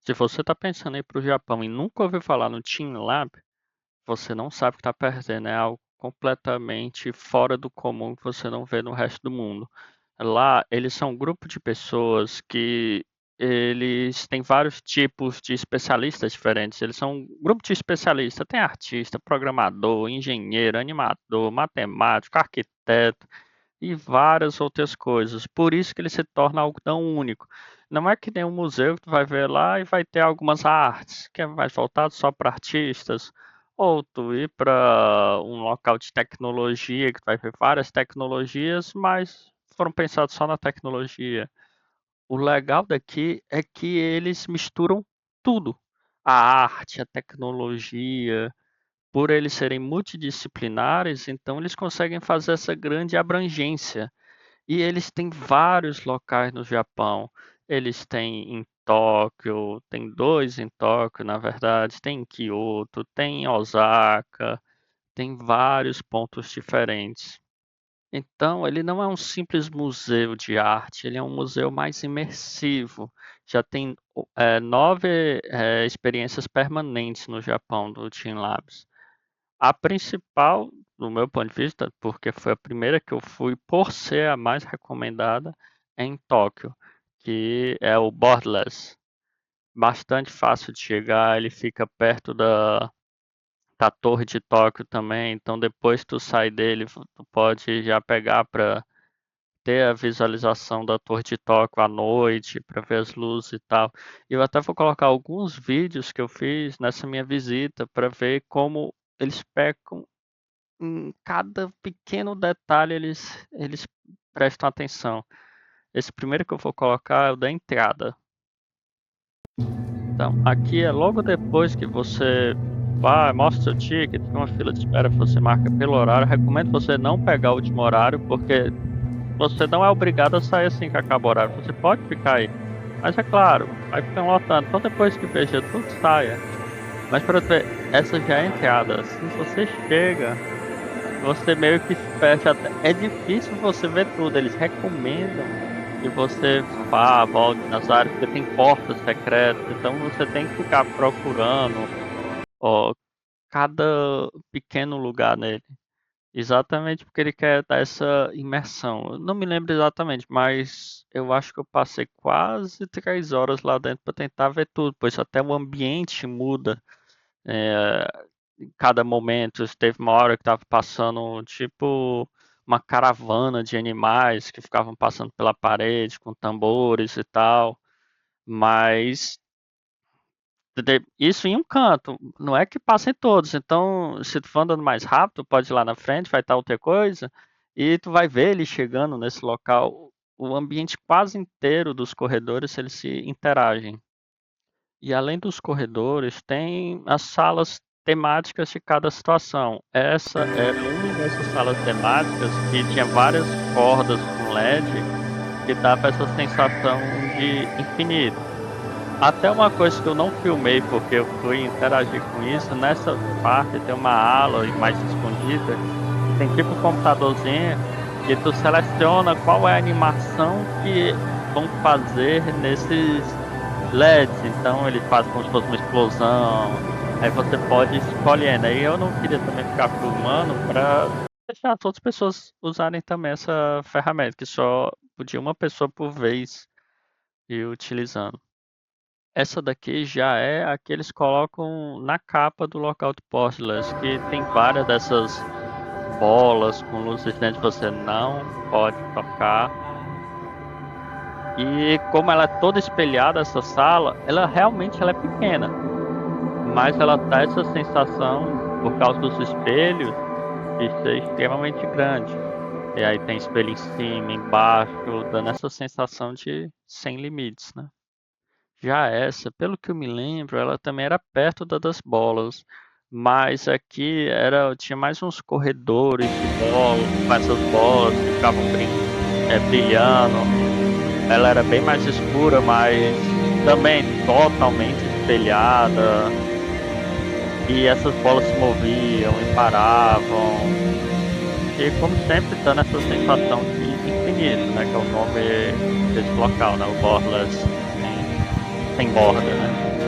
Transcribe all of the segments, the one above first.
Se você está pensando em ir para o Japão e nunca ouviu falar no Team Lab, você não sabe o que está perdendo. É algo completamente fora do comum que você não vê no resto do mundo. Lá, eles são um grupo de pessoas que eles têm vários tipos de especialistas diferentes. Eles são um grupo de especialistas. Tem artista, programador, engenheiro, animador, matemático, arquiteto e várias outras coisas. Por isso que ele se torna algo tão único. Não é que nem um museu que tu vai ver lá e vai ter algumas artes, que é mais voltado só para artistas, ou tu ir para um local de tecnologia, que tu vai ver várias tecnologias, mas foram pensados só na tecnologia. O legal daqui é que eles misturam tudo. A arte, a tecnologia, por eles serem multidisciplinares, então eles conseguem fazer essa grande abrangência. E eles têm vários locais no Japão. Eles têm em Tóquio, tem dois em Tóquio, na verdade, tem em Kyoto, tem em Osaka, tem vários pontos diferentes. Então, ele não é um simples museu de arte, ele é um museu mais imersivo. Já tem 9 experiências permanentes no Japão do Team Labs. A principal, do meu ponto de vista, porque foi a primeira que eu fui, por ser a mais recomendada, é em Tóquio, que é o Borderless. Bastante fácil de chegar, ele fica perto da Torre de Tóquio também, então depois tu sai dele, tu pode já pegar para ter a visualização da Torre de Tóquio à noite, para ver as luzes e tal. E eu até vou colocar alguns vídeos que eu fiz nessa minha visita para ver como eles pecam em cada pequeno detalhe eles prestam atenção. Esse primeiro que eu vou colocar é o da entrada. Então, aqui é logo depois que você vai, mostra seu ticket, tem uma fila de espera que você marca pelo horário. Eu recomendo você não pegar o último horário, porque você não é obrigado a sair assim que acaba o horário. Você pode ficar aí. Mas é claro, vai ficar lotando. Então depois que veja tudo, saia. Mas para ver, essa já é a entrada. Assim você chega, você meio que fecha até. É difícil você ver tudo. Eles recomendam que você vá, volte nas áreas, porque tem portas secretas. Então você tem que ficar procurando ó, cada pequeno lugar nele. Exatamente porque ele quer dar essa imersão. Eu não me lembro exatamente, mas eu acho que eu passei quase 3 horas lá dentro para tentar ver tudo, pois até o ambiente muda. É, em cada momento. Teve uma hora que tava passando tipo uma caravana de animais que ficavam passando pela parede com tambores e tal. Mas isso em um canto, não é que passa em todos. Então, se tu for andando mais rápido, pode ir lá na frente, vai estar outra coisa, e tu vai ver ele chegando nesse local. O ambiente quase inteiro dos corredores eles se interagem. E além dos corredores, tem as salas temáticas de cada situação. Essa era uma dessas salas temáticas que tinha várias cordas com LED que dava essa sensação de infinito. Até uma coisa que eu não filmei porque eu fui interagir com isso, nessa parte tem uma ala mais escondida, tem tipo um computadorzinho que tu seleciona qual é a animação que vão fazer nesses LEDs, então ele faz como se fosse uma explosão. Aí você pode ir escolhendo. Aí eu não queria também ficar filmando para deixar as outras pessoas usarem também essa ferramenta, que só podia uma pessoa por vez ir utilizando. Essa daqui já é a que eles colocam na capa do local de Portless, que tem várias dessas bolas com luzes dentro que você não pode tocar. E como ela é toda espelhada, essa sala, ela realmente ela é pequena, mas ela dá essa sensação, por causa dos espelhos, de ser extremamente grande. E aí tem espelho em cima, embaixo, dando essa sensação de sem limites, né? Já essa, pelo que eu me lembro, ela também era perto da das bolas, mas aqui tinha mais uns corredores de bola, com essas bolas que ficavam brilhando. Ela era bem mais escura, mas também totalmente espelhada. E essas bolas se moviam e paravam. E como sempre, dando essa sensação de infinito, né? Que é o nome desse local, né? O Borderless sem borda, né?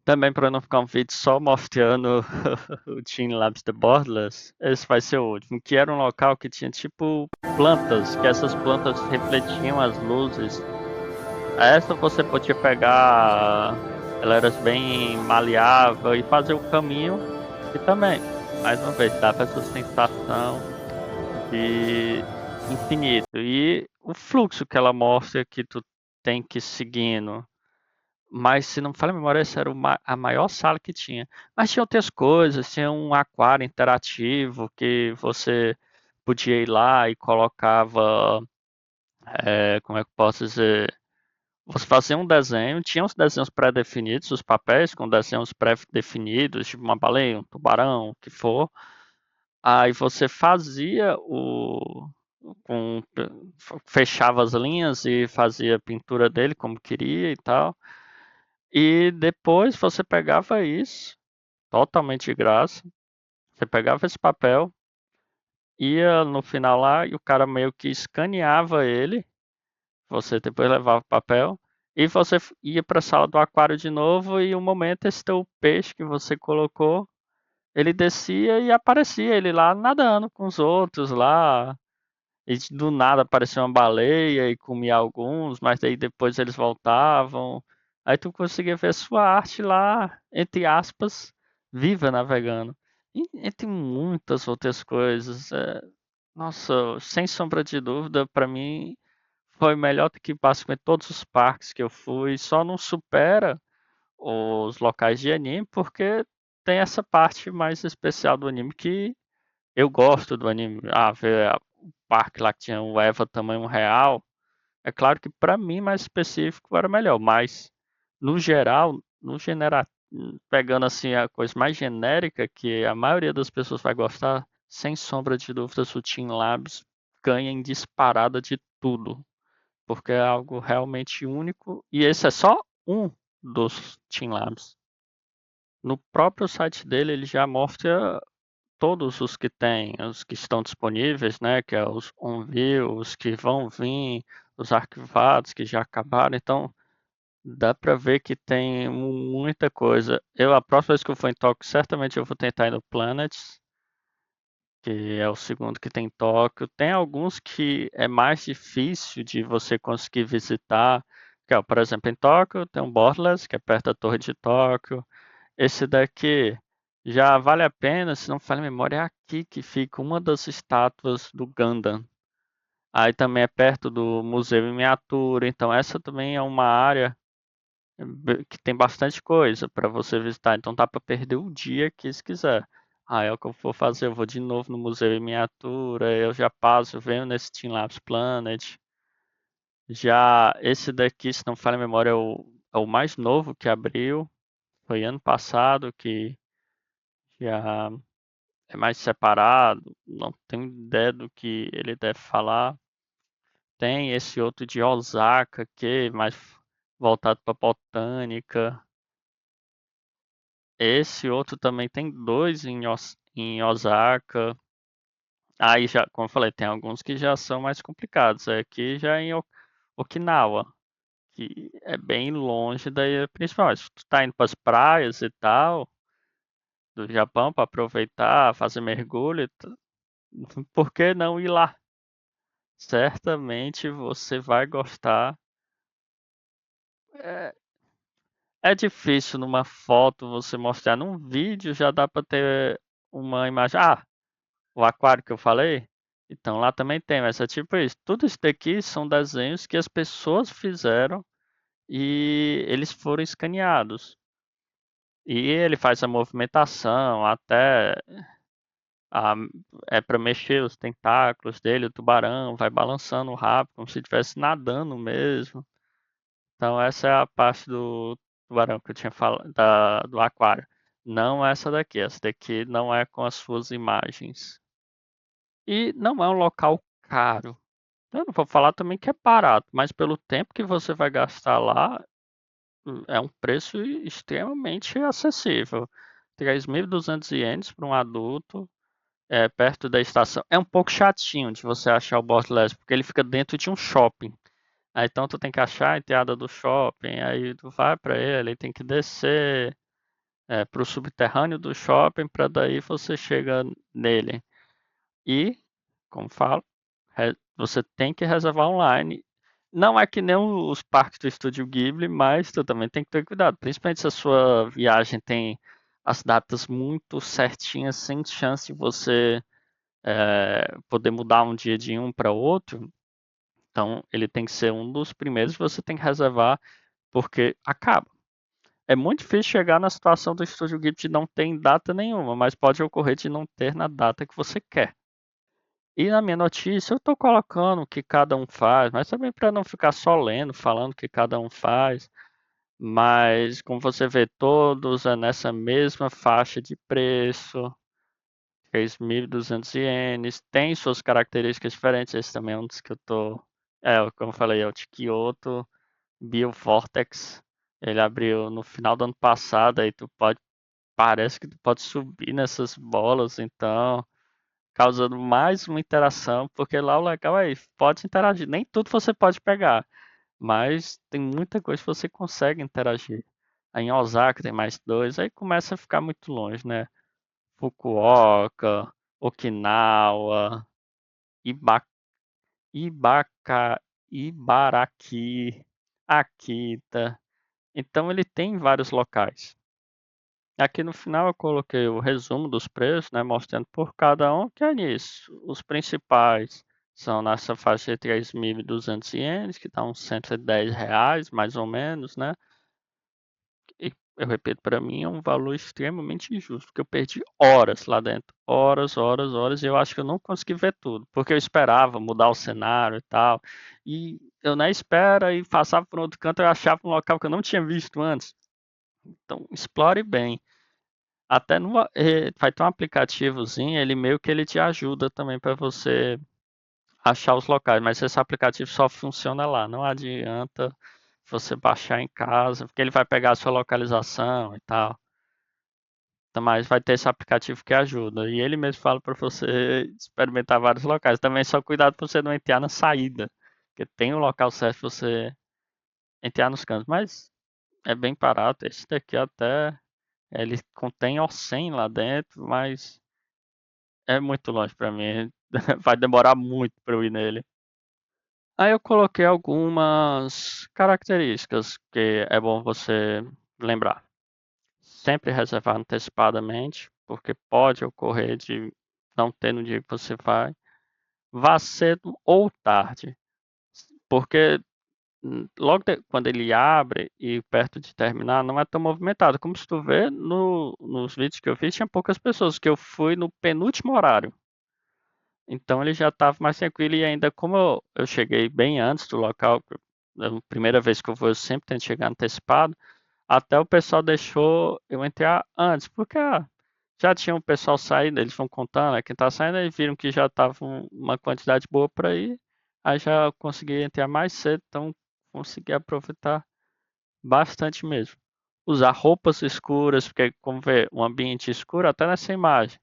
Também para não ficar um vídeo só mostrando o Team Labs The Borderless, esse vai ser o último, que era um local que tinha tipo plantas, que essas plantas refletiam as luzes. Essa você podia pegar, ela era bem maleável e fazer o caminho, e também, mais uma vez, dava essa sensação de infinito. E o fluxo que ela mostra que tu tem que ir seguindo. Mas se não me falha a memória, essa era a maior sala que tinha. Mas tinha outras coisas, tinha um aquário interativo que você podia ir lá e colocava, como é que eu posso dizer? Você fazia um desenho, tinha os desenhos pré-definidos, os papéis com desenhos pré-definidos, tipo uma baleia, um tubarão, o que for. Aí você fazia com, fechava as linhas e fazia a pintura dele como queria e tal. E depois você pegava isso, totalmente de graça. Você pegava esse papel, ia no final lá e o cara meio que escaneava ele. Você depois levava o papel e você ia para a sala do aquário de novo e um momento esse teu peixe que você colocou, ele descia e aparecia ele lá nadando com os outros lá. E do nada aparecia uma baleia e comia alguns, mas daí depois eles voltavam. Aí tu conseguia ver sua arte lá, entre aspas, viva navegando. E, entre muitas outras coisas. Nossa, sem sombra de dúvida, pra mim foi melhor do que basicamente todos os parques que eu fui. Só não supera os locais de anime, porque tem essa parte mais especial do anime que eu gosto do anime. Ver o parque lá que tinha o Eva tamanho real. É claro que pra mim, mais específico, era melhor. Mas, no geral, pegando assim a coisa mais genérica, que a maioria das pessoas vai gostar, sem sombra de dúvidas, o Team Labs ganha em disparada de tudo. Porque é algo realmente único. E esse é só um dos Team Labs. No próprio site dele, ele já mostra todos os que tem, os que estão disponíveis, né, que é os on-view, os que vão vir, os arquivados que já acabaram, então dá para ver que tem muita coisa. A próxima vez que eu for em Tóquio, certamente eu vou tentar ir no Planets, que é o segundo que tem em Tóquio. Tem alguns que é mais difícil de você conseguir visitar, que é, por exemplo, em Tóquio tem um Borderless, que é perto da Torre de Tóquio. Esse daqui já vale a pena, se não falha a memória, é aqui que fica uma das estátuas do Gundam. Aí também é perto do Museu em Miniatura, então essa também é uma área que tem bastante coisa para você visitar, então dá para perder o dia aqui se quiser. Aí é o que eu vou fazer, eu vou de novo no Museu em Miniatura, eu já passo, venho nesse Team Labs Planet. Já esse daqui, se não falha a memória, é o mais novo que abriu, foi ano passado que já é mais separado, não tenho ideia do que ele deve falar. Tem esse outro de Osaka, que é mais voltado para botânica. Esse outro também tem dois em Osaka. Aí já, como eu falei, tem alguns que já são mais complicados. Aqui já é em Okinawa, que é bem longe daí, principalmente se tu tá indo para as praias e tal do Japão para aproveitar, fazer mergulho, por que não ir lá? Certamente você vai gostar. É, é difícil numa foto você mostrar, num vídeo já dá para ter uma imagem. Ah, o aquário que eu falei? Então lá também tem, mas é tipo isso. Tudo isso daqui são desenhos que as pessoas fizeram e eles foram escaneados. E ele faz a movimentação, até a, é para mexer os tentáculos dele, o tubarão vai balançando rápido, como se estivesse nadando mesmo. Então essa é a parte do tubarão que eu tinha falado, do aquário. Não essa daqui. Essa daqui não é com as suas imagens. E não é um local caro. Eu não vou falar também que é barato, mas pelo tempo que você vai gastar lá, é um preço extremamente acessível. 3.200 ienes para um adulto, perto da estação. É um pouco chatinho de você achar o Borderlands, porque ele fica dentro de um shopping. Aí então tu tem que achar a entrada do shopping, aí tu vai pra ele, tem que descer. para o subterrâneo do shopping, para daí você chega nele. E, como falo, você tem que reservar online. Não é que nem os parques do Estúdio Ghibli, mas tu também tem que ter cuidado. Principalmente se a sua viagem tem as datas muito certinhas, sem chance de você poder mudar um dia de um para outro. Então, ele tem que ser um dos primeiros que você tem que reservar, porque acaba. É muito difícil chegar na situação do Estúdio Ghibli de não ter data nenhuma, mas pode ocorrer de não ter na data que você quer. E na minha notícia eu estou colocando o que cada um faz, mas também para não ficar só lendo, falando o que cada um faz. Mas como você vê, todos é nessa mesma faixa de preço, 3.200 ienes. Tem suas características diferentes. Esse também é um dos que eu tô. Como eu falei, é o de Kyoto Biovortex. Ele abriu no final do ano passado, aí tu pode. Parece que tu pode subir nessas bolas, então causando mais uma interação, porque lá o legal é isso, pode interagir. Nem tudo você pode pegar, mas tem muita coisa que você consegue interagir. Aí em Osaka tem mais dois, aí começa a ficar muito longe, né? Fukuoka, Okinawa, Iba, Ibaka, Ibaraki, Akita. Então ele tem vários locais. Aqui no final eu coloquei o resumo dos preços, né, mostrando por cada um, que é nisso. Os principais são nessa faixa de 3.200 ienes, que dá uns R$ 110, mais ou menos, né? E eu repito, para mim é um valor extremamente injusto, porque eu perdi horas lá dentro. Horas, horas, horas, e eu acho que eu não consegui ver tudo, porque eu esperava mudar o cenário e tal. E eu na espera e passava por outro canto, eu achava um local que eu não tinha visto antes. Então, explore bem. Até vai ter um aplicativozinho, ele meio que ele te ajuda também para você achar os locais, mas esse aplicativo só funciona lá, não adianta você baixar em casa, porque ele vai pegar a sua localização e tal. Então, mas vai ter esse aplicativo que ajuda. E ele mesmo fala para você experimentar vários locais. Também só cuidado para você não entrar na saída, porque tem um local certo para você entrar nos cantos, mas é bem barato. Esse daqui até ele contém O100 lá dentro, mas é muito longe pra mim. Vai demorar muito pra eu ir nele. Aí eu coloquei algumas características que é bom você lembrar. Sempre reservar antecipadamente, porque pode ocorrer de não ter no dia que você vai. Vá cedo ou tarde, porque quando ele abre e perto de terminar não é tão movimentado. Como se tu vê nos vídeos que eu fiz, tinha poucas pessoas, que eu fui no penúltimo horário. Então ele já estava mais tranquilo e ainda como eu cheguei bem antes do local, a primeira vez que eu vou, eu sempre tento chegar antecipado, até o pessoal deixou eu entrar antes, porque já tinha um pessoal saindo, eles vão contando, quem tá saindo, eles viram que já tava uma quantidade boa para ir, aí já consegui entrar mais cedo, então consegui aproveitar bastante mesmo. Usar roupas escuras, porque como vê, um ambiente escuro, até nessa imagem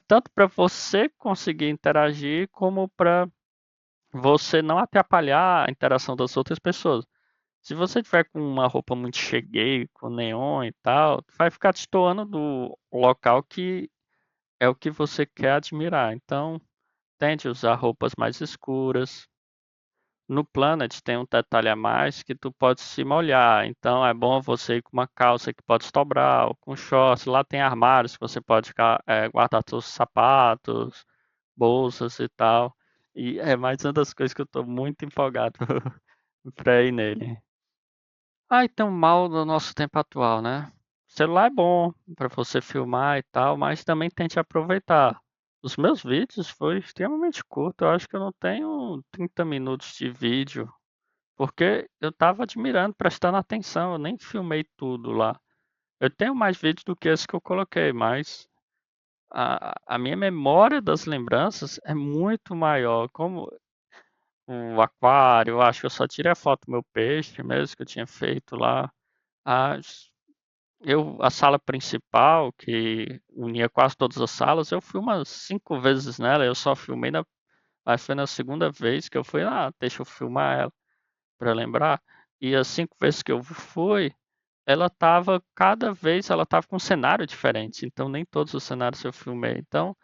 tanto para você conseguir interagir, como para você não atrapalhar a interação das outras pessoas. Se você tiver com uma roupa muito cheguei, com neon e tal, vai ficar destoando do local que é o que você quer admirar. Então, tente usar roupas mais escuras. No Planet tem um detalhe a mais que tu pode se molhar, então é bom você ir com uma calça que pode dobrar, ou com shorts. Lá tem armários que você pode guardar seus sapatos, bolsas e tal. E é mais uma das coisas que eu tô muito empolgado pra ir nele. Então, mal do nosso tempo atual, né? O celular é bom para você filmar e tal, mas também tente aproveitar. Os meus vídeos foi extremamente curto, eu acho que eu não tenho 30 minutos de vídeo, porque eu tava admirando, prestando atenção, eu nem filmei tudo lá. Eu tenho mais vídeos do que esse que eu coloquei, mas a minha memória das lembranças é muito maior. Como o aquário, eu acho que eu só tirei a foto do meu peixe mesmo que eu tinha feito lá. A, a sala principal, que unia quase todas as salas, eu fui umas 5 vezes nela. Eu só filmei mas foi na segunda vez que eu fui, deixa eu filmar ela para lembrar. E as 5 vezes que eu fui, cada vez ela tava com um cenário diferente, então nem todos os cenários eu filmei. Então,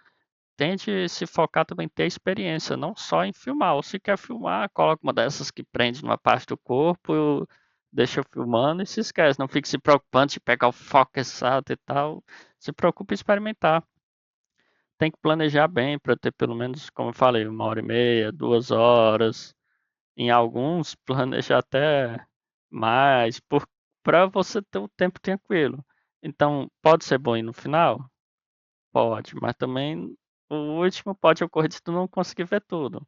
tente se focar também em ter experiência, não só em filmar. Ou se quer filmar, coloca uma dessas que prende numa parte do corpo, deixa filmando e se esquece. Não fique se preocupando de pegar o foco exato e tal. Se preocupe em experimentar. Tem que planejar bem para ter pelo menos, como eu falei, 1h30, 2 horas. Em alguns, planejar até mais, para você ter o tempo tranquilo. Então, pode ser bom ir no final? Pode, mas também o último pode ocorrer de tu não conseguir ver tudo.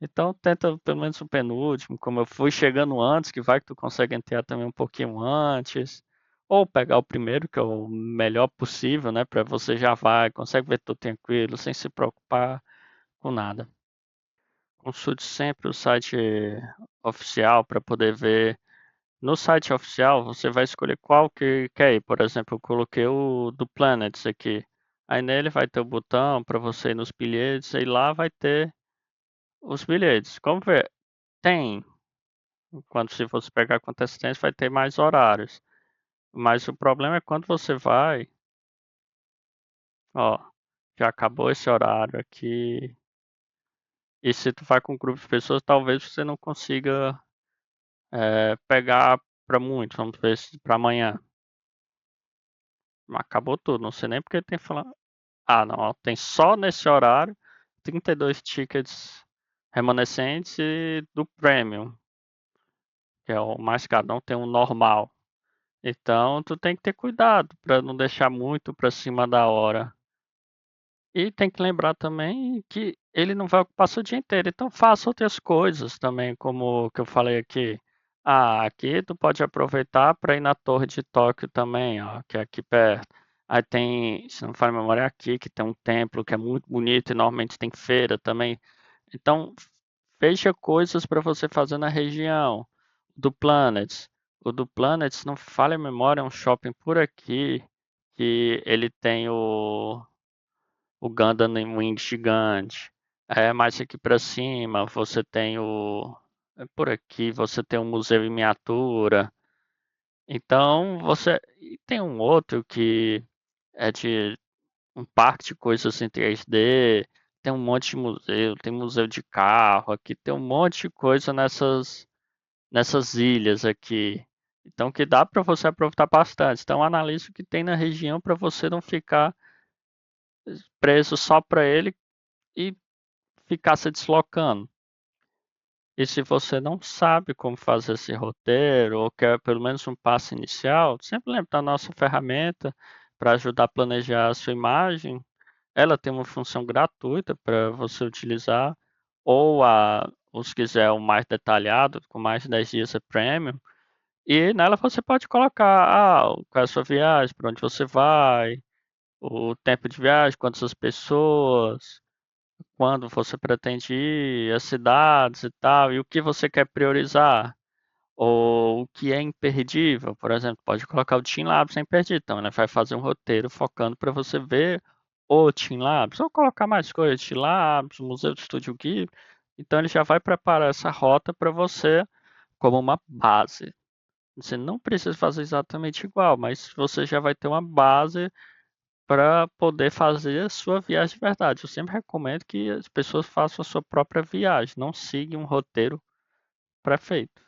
Então tenta pelo menos o penúltimo, como eu fui chegando antes, que vai que tu consegue entrar também um pouquinho antes. Ou pegar o primeiro, que é o melhor possível, né? Pra você já vai, consegue ver tudo tranquilo, sem se preocupar com nada. Consulte sempre o site oficial para poder ver. No site oficial, você vai escolher qual que quer ir. Por exemplo, eu coloquei o do Planets aqui. Aí nele vai ter o botão para você ir nos bilhetes, e lá vai ter os bilhetes. Como ver? Tem. Quando se você pegar com antecedência, vai ter mais horários. Mas o problema é quando você vai, ó, já acabou esse horário aqui. E se tu vai com um grupo de pessoas, talvez você não consiga pegar para muito. Vamos ver se para amanhã. Acabou tudo. Não sei nem porque tem falando. Ah, não. Ó, tem só nesse horário 32 tickets remanescentes e do Premium, que é o mais caro. Não tem um normal. Então, tu tem que ter cuidado para não deixar muito para cima da hora. E tem que lembrar também que ele não vai ocupar seu dia inteiro. Então, faça outras coisas também, como o que eu falei aqui. Ah, aqui tu pode aproveitar para ir na Torre de Tóquio também, ó, que é aqui perto. Aí tem, se não me falha a memória, é aqui que tem um templo que é muito bonito e normalmente tem feira também. Então, veja coisas para você fazer na região. Do Planets. O do Planets, não falha a memória, é um shopping por aqui que ele tem o Gundam Wing gigante. É mais aqui para cima, você tem o. É por aqui, você tem um museu em miniatura. Então, você. E tem um outro que é de um parque de coisas em 3D. Tem um monte de museu, tem museu de carro aqui, tem um monte de coisa nessas ilhas aqui. Então, que dá para você aproveitar bastante. Então, analise o que tem na região para você não ficar preso só para ele e ficar se deslocando. E se você não sabe como fazer esse roteiro, ou quer pelo menos um passo inicial, sempre lembre da nossa ferramenta para ajudar a planejar a sua imagem. Ela tem uma função gratuita para você utilizar, ou se quiser um mais detalhado, com mais de 10 dias é premium. E nela você pode colocar qual é a sua viagem, para onde você vai, o tempo de viagem, quantas pessoas, quando você pretende ir, as cidades e tal, e o que você quer priorizar, ou o que é imperdível. Por exemplo, pode colocar o Team Labs em imperdível, então ele vai fazer um roteiro focando para você ver o Team Labs, ou colocar mais coisas, Team Labs, Museu do Estúdio Ghibli. Então ele já vai preparar essa rota para você como uma base. Você não precisa fazer exatamente igual, mas você já vai ter uma base para poder fazer a sua viagem de verdade. Eu sempre recomendo que as pessoas façam a sua própria viagem, não sigam um roteiro pré-feito.